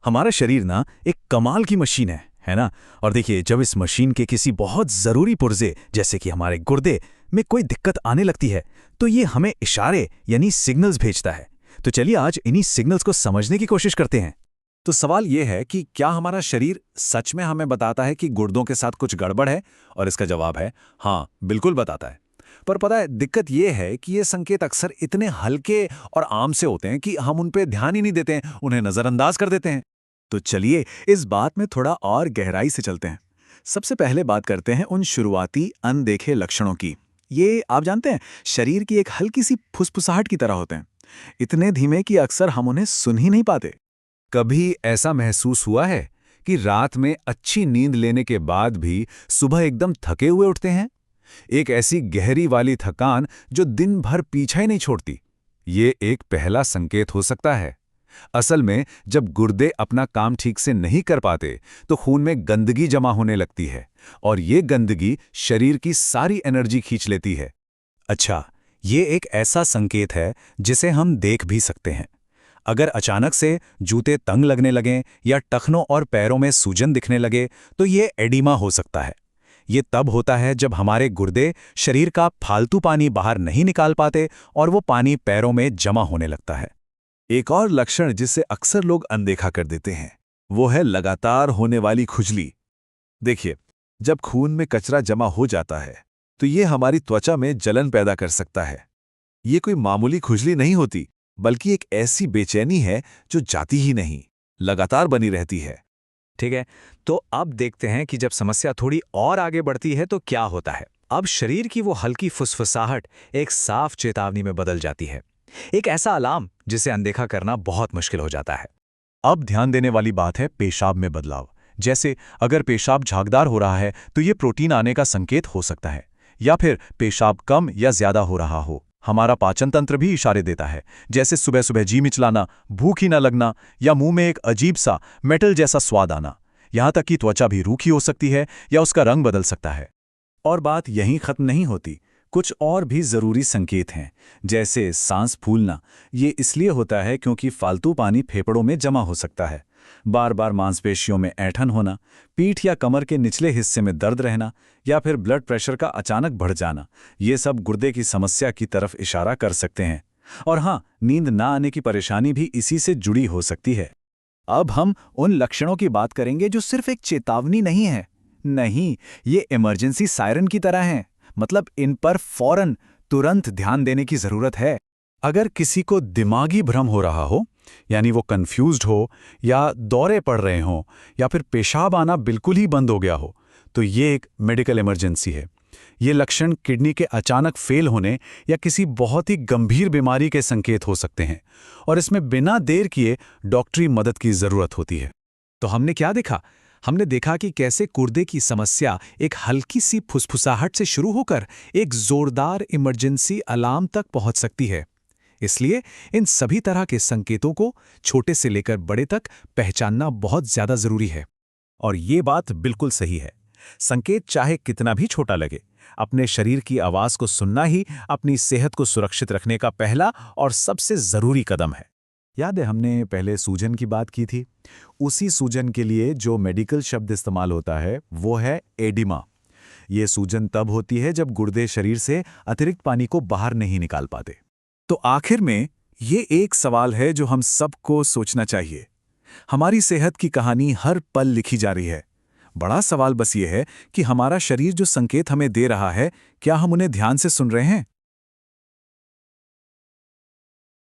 हमारा शरीर ना एक कमाल की मशीन है ना। और देखिए, जब इस मशीन के किसी बहुत ज़रूरी पुर्जे जैसे कि हमारे गुर्दे में कोई दिक्कत आने लगती है, तो ये हमें इशारे यानी सिग्नल्स भेजता है। तो चलिए आज इन्हीं सिग्नल्स को समझने की कोशिश करते हैं। तो सवाल ये है कि क्या हमारा शरीर सच में हमें बताता है कि गुर्दों के साथ कुछ गड़बड़ है? और इसका जवाब है हाँ, बिल्कुल बताता है। पर पता है, दिक्कत ये है कि ये संकेत अक्सर इतने हल्के और आम से होते हैं कि हम उन पे ध्यान ही नहीं देते हैं, उन्हें नज़रअंदाज कर देते हैं। तो चलिए इस बात में थोड़ा और गहराई से चलते हैं। सबसे पहले बात करते हैं उन शुरुआती अनदेखे लक्षणों की। ये आप जानते हैं, शरीर की एक हल्की सी फुसफुसाहट की तरह होते हैं, इतने धीमे कि अक्सर हम उन्हें सुन ही नहीं पाते। कभी ऐसा महसूस हुआ है कि रात में अच्छी नींद लेने के बाद भी सुबह एकदम थके हुए उठते हैं? एक ऐसी गहरी वाली थकान जो दिन भर पीछा ही नहीं छोड़ती। ये एक पहला संकेत हो सकता है। असल में जब गुर्दे अपना काम ठीक से नहीं कर पाते तो खून में गंदगी जमा होने लगती है और ये गंदगी शरीर की सारी एनर्जी खींच लेती है। अच्छा, ये एक ऐसा संकेत है जिसे हम देख भी सकते हैं। अगर अचानक से जूते तंग लगने लगें या टखनों और पैरों में सूजन दिखने लगे, तो ये एडिमा हो सकता है। ये तब होता है जब हमारे गुर्दे शरीर का फालतू पानी बाहर नहीं निकाल पाते और वो पानी पैरों में जमा होने लगता है। एक और लक्षण जिसे अक्सर लोग अनदेखा कर देते हैं, वो है लगातार होने वाली खुजली। देखिए, जब खून में कचरा जमा हो जाता है तो ये हमारी त्वचा में जलन पैदा कर सकता है। ये कोई मामूली खुजली नहीं होती, बल्कि एक ऐसी बेचैनी है जो जाती ही नहीं, लगातार बनी रहती है। ठीक है, तो अब देखते हैं कि जब समस्या थोड़ी और आगे बढ़ती है तो क्या होता है। अब शरीर की वो हल्की फुसफुसाहट एक साफ चेतावनी में बदल जाती है, एक ऐसा अलार्म जिसे अनदेखा करना बहुत मुश्किल हो जाता है। अब ध्यान देने वाली बात है पेशाब में बदलाव। जैसे अगर पेशाब झागदार हो रहा है तो ये प्रोटीन आने का संकेत हो सकता है, या फिर पेशाब कम या ज्यादा हो रहा हो। हमारा पाचन तंत्र भी इशारे देता है, जैसे सुबह सुबह जी मिचलाना, भूख ही न लगना या मुंह में एक अजीब सा मेटल जैसा स्वाद आना। यहाँ तक कि त्वचा भी रूखी हो सकती है या उसका रंग बदल सकता है। और बात यहीं खत्म नहीं होती, कुछ और भी जरूरी संकेत हैं, जैसे सांस फूलना। ये इसलिए होता है क्योंकि फालतू पानी फेफड़ों में जमा हो सकता है। बार बार मांसपेशियों में ऐंठन होना, पीठ या कमर के निचले हिस्से में दर्द रहना, या फिर ब्लड प्रेशर का अचानक बढ़ जाना, ये सब गुर्दे की समस्या की तरफ इशारा कर सकते हैं। और हाँ, नींद ना आने की परेशानी भी इसी से जुड़ी हो सकती है। अब हम उन लक्षणों की बात करेंगे जो सिर्फ एक चेतावनी नहीं है। नहीं, ये इमरजेंसी सायरन की तरह हैं। मतलब इन पर फौरन तुरंत ध्यान देने की जरूरत है। अगर किसी को दिमागी भ्रम हो रहा हो, यानी वो कंफ्यूज्ड हो, या दौरे पड़ रहे हों, या फिर पेशाब आना बिल्कुल ही बंद हो गया हो, तो ये एक मेडिकल इमरजेंसी है। ये लक्षण किडनी के अचानक फेल होने या किसी बहुत ही गंभीर बीमारी के संकेत हो सकते हैं, और इसमें बिना देर किए डॉक्टरी मदद की जरूरत होती है। तो हमने क्या देखा? हमने देखा कि कैसे गुर्दे की समस्या एक हल्की सी फुसफुसाहट से शुरू होकर एक जोरदार इमरजेंसी अलार्म तक पहुंच सकती है। इसलिए इन सभी तरह के संकेतों को छोटे से लेकर बड़े तक पहचानना बहुत ज्यादा जरूरी है। और ये बात बिल्कुल सही है। संकेत चाहे कितना भी छोटा लगे, अपने शरीर की आवाज को सुनना ही अपनी सेहत को सुरक्षित रखने का पहला और सबसे जरूरी कदम है। याद है हमने पहले सूजन की बात की थी? उसी सूजन के लिए जो मेडिकल शब्द इस्तेमाल होता है वो है एडिमा। ये सूजन तब होती है जब गुर्दे शरीर से अतिरिक्त पानी को बाहर नहीं निकाल पाते। तो आखिर में ये एक सवाल है जो हम सबको सोचना चाहिए। हमारी सेहत की कहानी हर पल लिखी जा रही है। बड़ा सवाल बस ये है कि हमारा शरीर जो संकेत हमें दे रहा है, क्या हम उन्हें ध्यान से सुन रहे हैं?